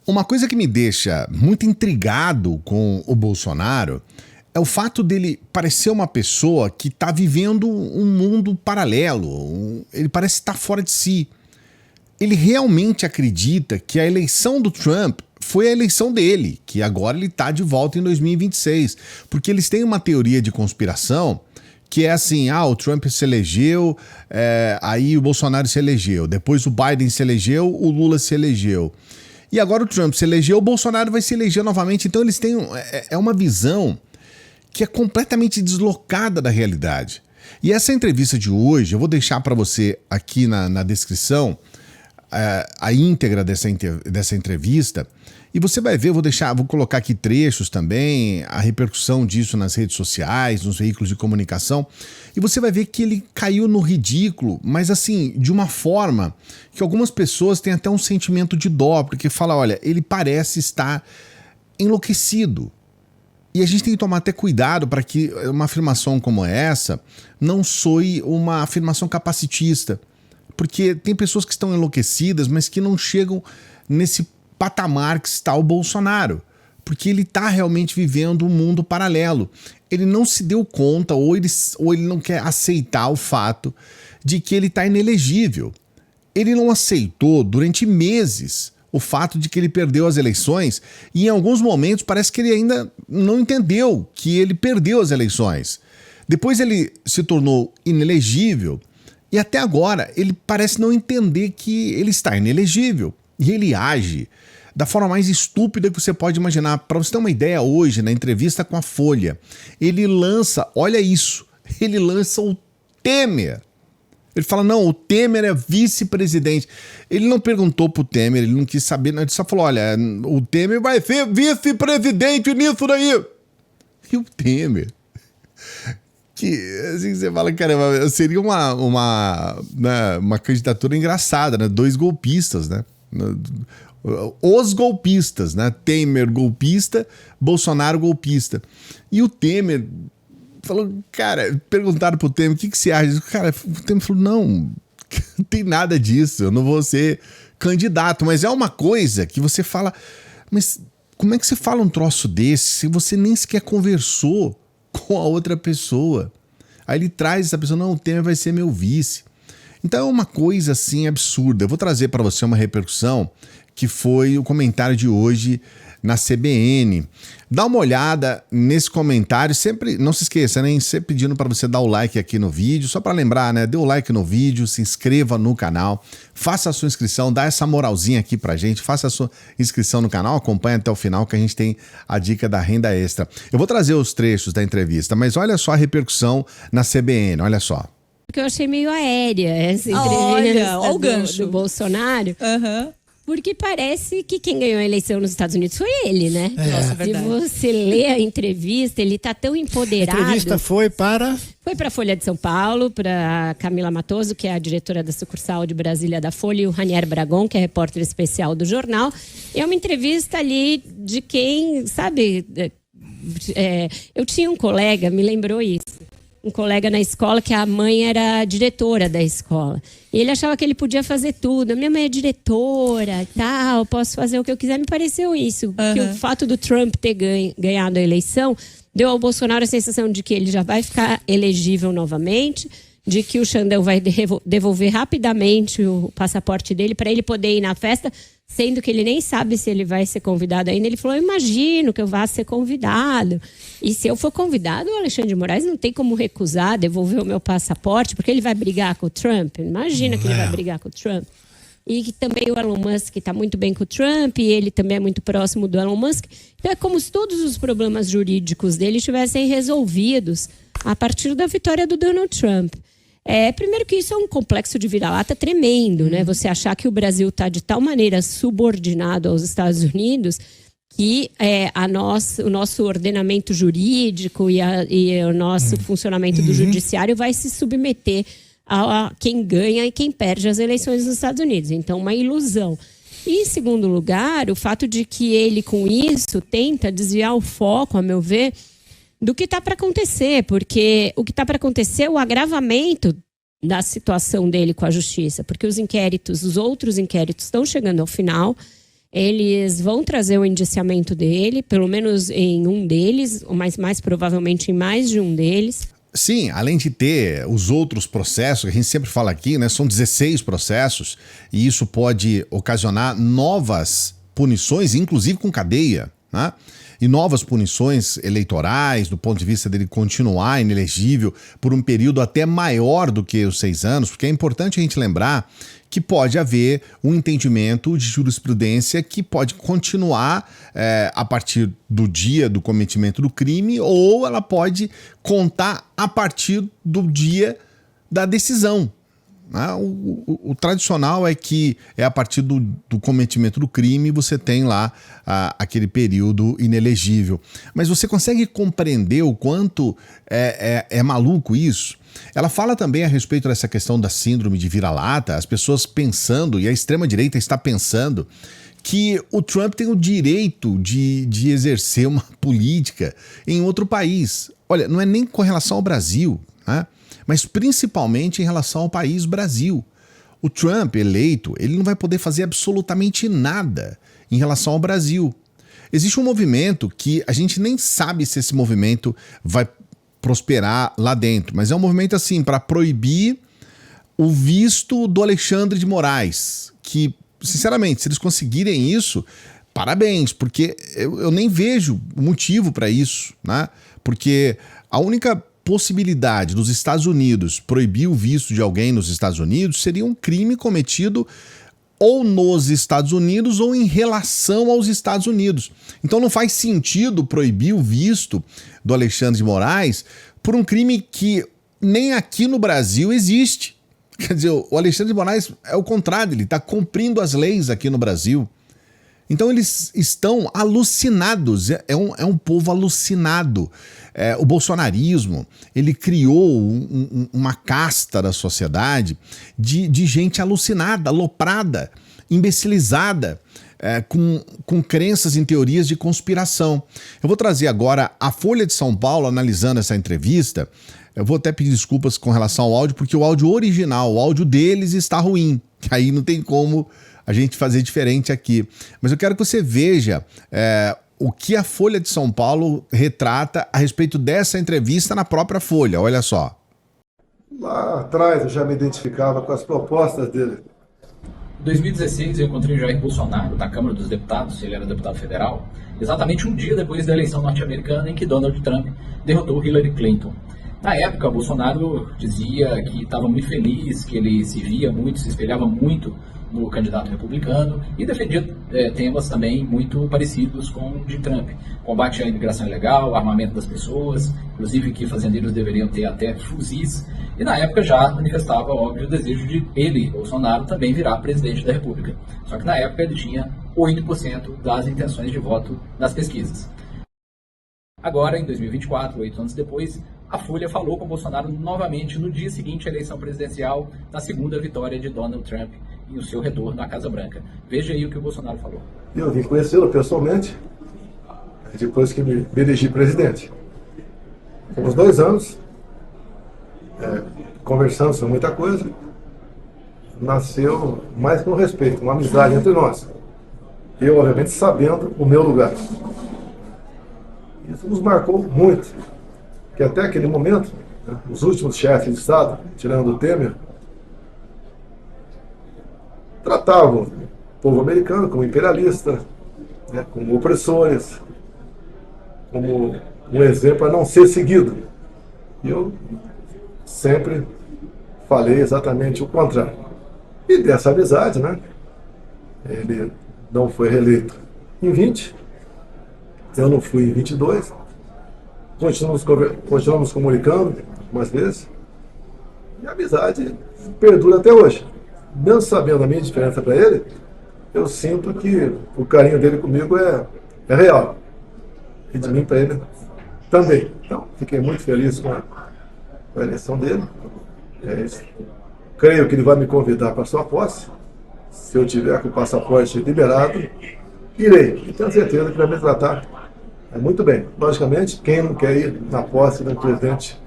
Uma coisa que me deixa muito intrigado com o Bolsonaro é o fato dele parecer uma pessoa que está vivendo um mundo paralelo. Ele parece estar fora de si. Ele realmente acredita que a eleição do Trump foi a eleição dele, que agora ele está de volta em 2026. Porque eles têm uma teoria de conspiração que é assim, o Trump se elegeu, aí o Bolsonaro se elegeu, depois o Biden se elegeu, o Lula se elegeu. E agora o Trump se elegeu, o Bolsonaro vai se eleger novamente. Então eles têm uma visão que é completamente deslocada da realidade. E essa entrevista de hoje, eu vou deixar para você aqui na descrição a íntegra dessa entrevista. E você vai ver, vou colocar aqui trechos também, a repercussão disso nas redes sociais, nos veículos de comunicação. E você vai ver que ele caiu no ridículo, mas assim, de uma forma que algumas pessoas têm até um sentimento de dó, porque fala, olha, ele parece estar enlouquecido. E a gente tem que tomar até cuidado para que uma afirmação como essa não soe uma afirmação capacitista. Porque tem pessoas que estão enlouquecidas, mas que não chegam nesse patamar que está o Bolsonaro. Porque ele está realmente vivendo um mundo paralelo. Ele não se deu conta ou ele não quer aceitar o fato de que ele está inelegível. Ele não aceitou durante meses o fato de que ele perdeu as eleições e em alguns momentos parece que ele ainda não entendeu que ele perdeu as eleições. Depois ele se tornou inelegível e até agora ele parece não entender que ele está inelegível e ele age da forma mais estúpida que você pode imaginar. Para você ter uma ideia, hoje, na entrevista com a Folha, ele lança, olha isso, ele lança o Temer. Ele fala, não, o Temer é vice-presidente. Ele não perguntou pro Temer, ele não quis saber, ele só falou, olha, o Temer vai ser vice-presidente nisso daí. E o Temer, que assim você fala, caramba, seria uma candidatura engraçada, né? Dois golpistas, né? Os golpistas, né? Temer golpista, Bolsonaro golpista. E o Temer falou, cara, perguntaram pro Temer, o que você acha? Cara, o Temer falou, não tem nada disso, eu não vou ser candidato. Mas é uma coisa que você fala, mas como é que você fala um troço desse se você nem sequer conversou com a outra pessoa? Aí ele traz essa pessoa, não, o Temer vai ser meu vice. Então é uma coisa assim absurda. Eu vou trazer para você uma repercussão que foi o comentário de hoje na CBN. Dá uma olhada nesse comentário, sempre, não se esqueça, né? Sempre pedindo para você dar o like aqui no vídeo, só para lembrar, né? Dê o like no vídeo, se inscreva no canal, faça a sua inscrição, dá essa moralzinha aqui pra gente, faça a sua inscrição no canal, acompanhe até o final que a gente tem a dica da renda extra. Eu vou trazer os trechos da entrevista, mas olha só a repercussão na CBN, olha só. Porque eu achei meio aérea essa entrevista do Bolsonaro. Porque parece que quem ganhou a eleição nos Estados Unidos foi ele, né? Nossa, se você lê a entrevista, ele tá tão empoderado. A entrevista foi para a Folha de São Paulo, para Camila Matoso, que é a diretora da sucursal de Brasília da Folha, e o Ranier Bragon, que é repórter especial do jornal. E é uma entrevista ali de quem, sabe... eu tinha um colega, me lembrou isso. Um colega na escola que a mãe era diretora da escola. E ele achava que ele podia fazer tudo. A minha mãe é diretora e tal, posso fazer o que eu quiser. Me pareceu isso. Que o fato do Trump ter ganhado a eleição deu ao Bolsonaro a sensação de que ele já vai ficar elegível novamente, de que o Xandão vai devolver rapidamente o passaporte dele para ele poder ir na festa, sendo que ele nem sabe se ele vai ser convidado ainda. Ele falou, eu imagino que eu vá ser convidado. E se eu for convidado, o Alexandre de Moraes não tem como recusar, devolver o meu passaporte, porque ele vai brigar com o Trump. Imagina que ele vai brigar com o Trump. E que também o Elon Musk está muito bem com o Trump, e ele também é muito próximo do Elon Musk. Então é como se todos os problemas jurídicos dele estivessem resolvidos a partir da vitória do Donald Trump. Primeiro que isso é um complexo de vira-lata tremendo, né? Você achar que o Brasil está de tal maneira subordinado aos Estados Unidos que o nosso ordenamento jurídico e o nosso funcionamento do judiciário vai se submeter a quem ganha e quem perde as eleições nos Estados Unidos. Então, uma ilusão. E, em segundo lugar, o fato de que ele, com isso, tenta desviar o foco, a meu ver, do que está para acontecer, porque o que está para acontecer é o agravamento da situação dele com a justiça, porque os outros inquéritos estão chegando ao final Eles vão trazer o indiciamento dele, pelo menos em um deles, mas mais provavelmente em mais de um deles. Sim, além de ter os outros processos, que a gente sempre fala aqui, né? São 16 processos, e isso pode ocasionar novas punições, inclusive com cadeia, né? E novas punições eleitorais, do ponto de vista dele continuar inelegível por um período até maior do que os 6 anos, porque é importante a gente lembrar que pode haver um entendimento de jurisprudência que pode continuar a partir do dia do cometimento do crime, ou ela pode contar a partir do dia da decisão. O tradicional é que é a partir do cometimento do crime você tem lá aquele período inelegível. Mas você consegue compreender o quanto é maluco isso? Ela fala também a respeito dessa questão da síndrome de vira-lata, as pessoas pensando, e a extrema-direita está pensando, que o Trump tem o direito de exercer uma política em outro país. Olha, não é nem com relação ao Brasil, né? Mas principalmente em relação ao país Brasil. O Trump eleito, ele não vai poder fazer absolutamente nada em relação ao Brasil. Existe um movimento que a gente nem sabe se esse movimento vai prosperar lá dentro, mas é um movimento assim para proibir o visto do Alexandre de Moraes, que, sinceramente, se eles conseguirem isso, parabéns, porque eu nem vejo motivo para isso, né? Porque a única possibilidade dos Estados Unidos proibir o visto de alguém nos Estados Unidos seria um crime cometido ou nos Estados Unidos ou em relação aos Estados Unidos. Então não faz sentido proibir o visto do Alexandre de Moraes por um crime que nem aqui no Brasil existe. Quer dizer, o Alexandre de Moraes é o contrário, ele está cumprindo as leis aqui no Brasil. Então eles estão alucinados, é um povo alucinado. O bolsonarismo, ele criou uma casta da sociedade de gente alucinada, aloprada, imbecilizada, com crenças em teorias de conspiração. Eu vou trazer agora a Folha de São Paulo analisando essa entrevista. Eu vou até pedir desculpas com relação ao áudio, porque o áudio original, o áudio deles está ruim. Aí não tem como a gente fazer diferente aqui. Mas eu quero que você veja o que a Folha de São Paulo retrata a respeito dessa entrevista na própria Folha. Olha só. Lá atrás eu já me identificava com as propostas dele. Em 2016 eu encontrei Jair Bolsonaro na Câmara dos Deputados, ele era deputado federal, exatamente um dia depois da eleição norte-americana em que Donald Trump derrotou Hillary Clinton. Na época, Bolsonaro dizia que estava muito feliz, que ele se via muito, se espelhava muito no candidato republicano e defendia temas também muito parecidos com o de Trump. Combate à imigração ilegal, armamento das pessoas, inclusive que fazendeiros deveriam ter até fuzis. E na época já manifestava, óbvio, o desejo de ele, Bolsonaro, também virar presidente da República. Só que na época ele tinha 8% das intenções de voto nas pesquisas. Agora, em 2024, 8 anos depois, a Folha falou com Bolsonaro novamente no dia seguinte à eleição presidencial, na segunda vitória de Donald Trump e o seu retorno à Casa Branca. Veja aí o que o Bolsonaro falou. Eu vim conhecê-lo pessoalmente depois que me elegi presidente. Fomos 2 anos, conversamos sobre muita coisa, nasceu mais que um respeito, uma amizade entre nós. Eu, obviamente, sabendo o meu lugar. Isso nos marcou muito, que até aquele momento, os últimos chefes de Estado, tirando o Temer, tratavam o povo americano como imperialista, como opressores, como um exemplo a não ser seguido. E eu sempre falei exatamente o contrário. E dessa amizade, ele não foi reeleito em 20, eu não fui em 22, continuamos comunicando algumas vezes, e a amizade perdura até hoje. Mesmo sabendo a minha diferença para ele, eu sinto que o carinho dele comigo é real. E de mim para ele também. Então, fiquei muito feliz com a eleição dele. Creio que ele vai me convidar para a sua posse. Se eu tiver com o passaporte liberado, irei. E tenho certeza que vai me tratar muito bem. Logicamente, quem não quer ir na posse de um presidente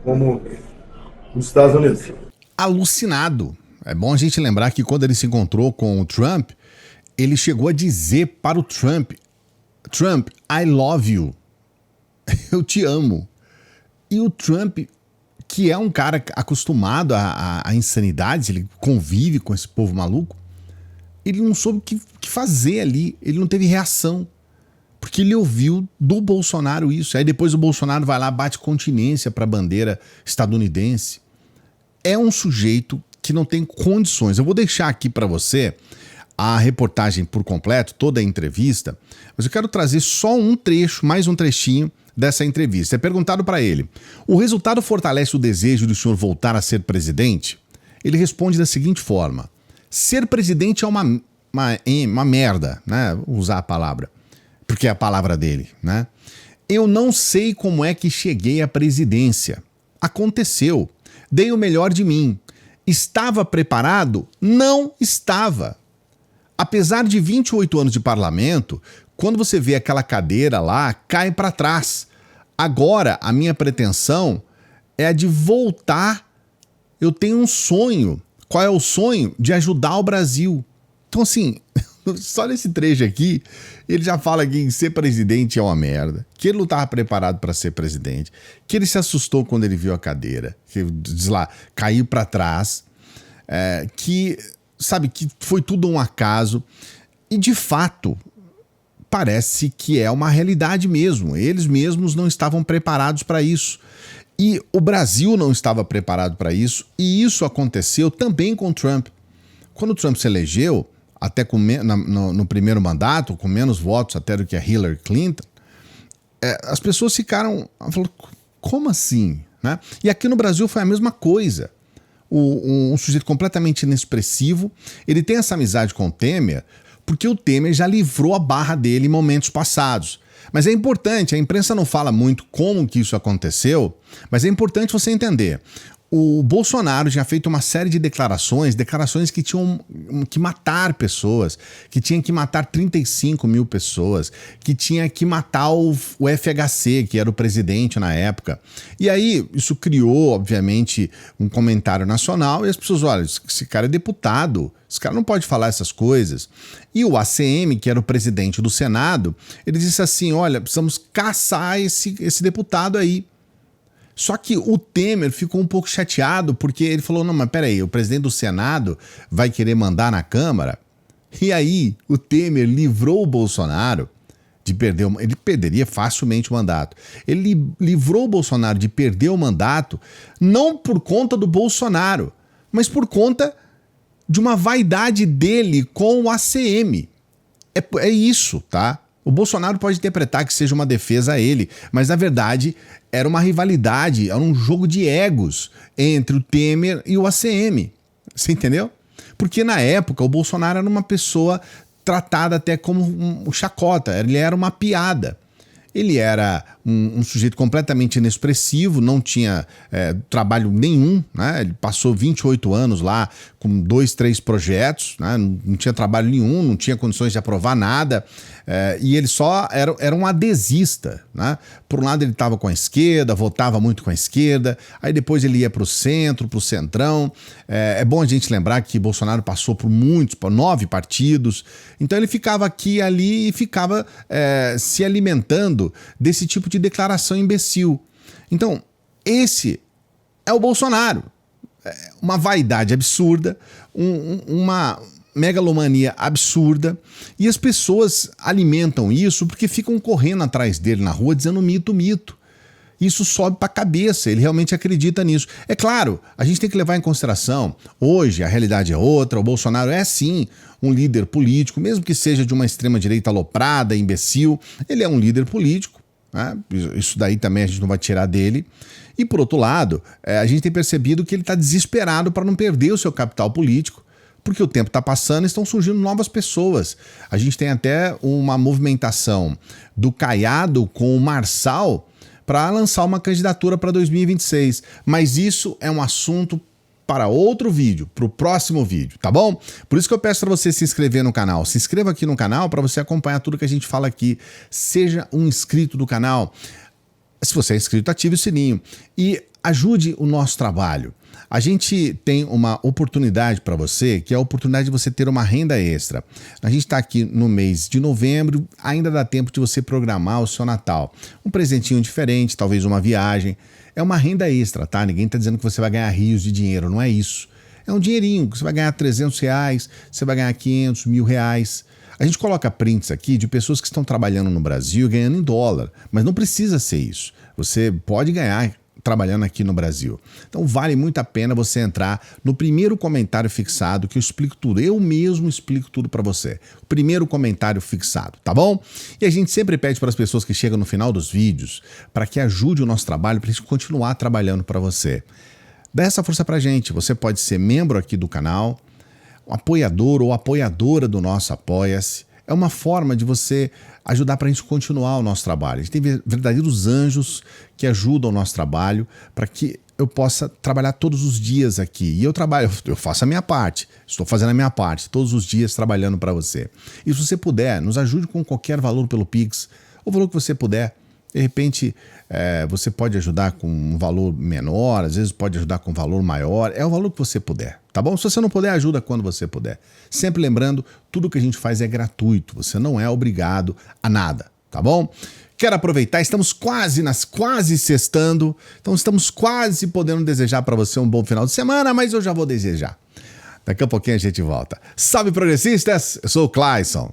como os Estados Unidos? Alucinado. É bom a gente lembrar que quando ele se encontrou com o Trump, ele chegou a dizer para o Trump, I love you. Eu te amo. E o Trump, que é um cara acostumado a insanidades, ele convive com esse povo maluco, ele não soube o que fazer ali, ele não teve reação, porque ele ouviu do Bolsonaro isso. Aí depois o Bolsonaro vai lá, bate continência para a bandeira estadunidense. É um sujeito que não tem condições. Eu vou deixar aqui para você a reportagem por completo, toda a entrevista, mas eu quero trazer só um trecho, mais um trechinho dessa entrevista. É perguntado para ele: o resultado fortalece o desejo do senhor voltar a ser presidente? Ele responde da seguinte forma: ser presidente é uma merda, né? Vou usar a palavra, porque é a palavra dele, né? Eu não sei como é que cheguei à presidência. Aconteceu. Dei o melhor de mim. Estava preparado? Não estava. Apesar de 28 anos de parlamento, quando você vê aquela cadeira lá, cai para trás. Agora, a minha pretensão é a de voltar. Eu tenho um sonho. Qual é o sonho? De ajudar o Brasil. Então, assim, só nesse trecho aqui, ele já fala que ser presidente é uma merda, que ele não estava preparado para ser presidente, que ele se assustou quando ele viu a cadeira, que, diz lá, caiu para trás, que... sabe, que foi tudo um acaso, e de fato parece que é uma realidade mesmo. Eles mesmos não estavam preparados para isso, e o Brasil não estava preparado para isso, e isso aconteceu também com o Trump. Quando o Trump se elegeu, até no primeiro mandato, com menos votos até do que a Hillary Clinton, as pessoas ficaram, falaram, como assim? Né? E aqui no Brasil foi a mesma coisa. Um sujeito completamente inexpressivo, ele tem essa amizade com o Temer, porque o Temer já livrou a barra dele em momentos passados. Mas é importante, a imprensa não fala muito como que isso aconteceu, mas é importante você entender. O Bolsonaro já feito uma série de declarações que tinham que matar pessoas, que tinha que matar 35 mil pessoas, que tinha que matar o FHC, que era o presidente na época. E aí isso criou, obviamente, um comentário nacional e as pessoas, olha, esse cara é deputado, esse cara não pode falar essas coisas. E o ACM, que era o presidente do Senado, ele disse assim, olha, precisamos caçar esse deputado aí. Só que o Temer ficou um pouco chateado porque ele falou, não, mas peraí, o presidente do Senado vai querer mandar na Câmara? E aí o Temer livrou o Bolsonaro de perder, ele perderia facilmente o mandato. Ele livrou o Bolsonaro de perder o mandato não por conta do Bolsonaro, mas por conta de uma vaidade dele com o ACM. É isso, tá? O Bolsonaro pode interpretar que seja uma defesa a ele, mas na verdade era uma rivalidade, era um jogo de egos entre o Temer e o ACM. Você entendeu? Porque na época o Bolsonaro era uma pessoa tratada até como um chacota, ele era uma piada. Ele era um sujeito completamente inexpressivo, não tinha trabalho nenhum, né? Ele passou 28 anos lá com 2, 3 projetos, né? Não tinha trabalho nenhum, não tinha condições de aprovar nada, e ele só era um adesista, né? Por um lado ele estava com a esquerda, votava muito com a esquerda, aí depois ele ia para o centro, para o centrão. É bom a gente lembrar que Bolsonaro passou por 9 partidos, então ele ficava aqui e ali e ficava se alimentando desse tipo de declaração imbecil. Então, esse é o Bolsonaro. Uma vaidade absurda, uma megalomania absurda, e as pessoas alimentam isso porque ficam correndo atrás dele na rua dizendo mito, mito. Isso sobe para a cabeça, ele realmente acredita nisso. É claro, a gente tem que levar em consideração, hoje a realidade é outra, o Bolsonaro é sim um líder político, mesmo que seja de uma extrema-direita aloprada, imbecil, ele é um líder político, né? Isso daí também a gente não vai tirar dele. E por outro lado, a gente tem percebido que ele está desesperado para não perder o seu capital político, porque o tempo está passando e estão surgindo novas pessoas. A gente tem até uma movimentação do Caiado com o Marçal para lançar uma candidatura para 2026. Mas isso é um assunto para outro vídeo, para o próximo vídeo, tá bom? Por isso que eu peço para você se inscrever no canal. Se inscreva aqui no canal para você acompanhar tudo que a gente fala aqui. Seja um inscrito do canal. Se você é inscrito, ative o sininho e ajude o nosso trabalho. A gente tem uma oportunidade para você, que é a oportunidade de você ter uma renda extra. A gente está aqui no mês de novembro, ainda dá tempo de você programar o seu Natal. Um presentinho diferente, talvez uma viagem. É uma renda extra, tá? Ninguém está dizendo que você vai ganhar rios de dinheiro, não é isso. É um dinheirinho, você vai ganhar R$300, você vai ganhar 500, R$1.000. A gente coloca prints aqui de pessoas que estão trabalhando no Brasil ganhando em dólar, mas não precisa ser isso. Você pode ganhar trabalhando aqui no Brasil. Então vale muito a pena você entrar no primeiro comentário fixado que eu explico tudo. Eu mesmo explico tudo para você. O primeiro comentário fixado, tá bom? E a gente sempre pede para as pessoas que chegam no final dos vídeos para que ajude o nosso trabalho para a gente continuar trabalhando para você. Dá essa força pra gente. Você pode ser membro aqui do canal, um apoiador ou apoiadora do nosso Apoia-se. É uma forma de você ajudar para a gente continuar o nosso trabalho. A gente tem verdadeiros anjos que ajudam o nosso trabalho para que eu possa trabalhar todos os dias aqui. E eu faço a minha parte, estou fazendo a minha parte, todos os dias trabalhando para você. E se você puder, nos ajude com qualquer valor pelo Pix, o valor que você puder. De repente, você pode ajudar com um valor menor, às vezes pode ajudar com um valor maior, é o valor que você puder, tá bom? Se você não puder, ajuda quando você puder. Sempre lembrando, tudo que a gente faz é gratuito, você não é obrigado a nada, tá bom? Quero aproveitar, estamos quase sextando, então estamos quase podendo desejar para você um bom final de semana, mas eu já vou desejar. Daqui a pouquinho a gente volta. Salve, progressistas! Eu sou o Clayson.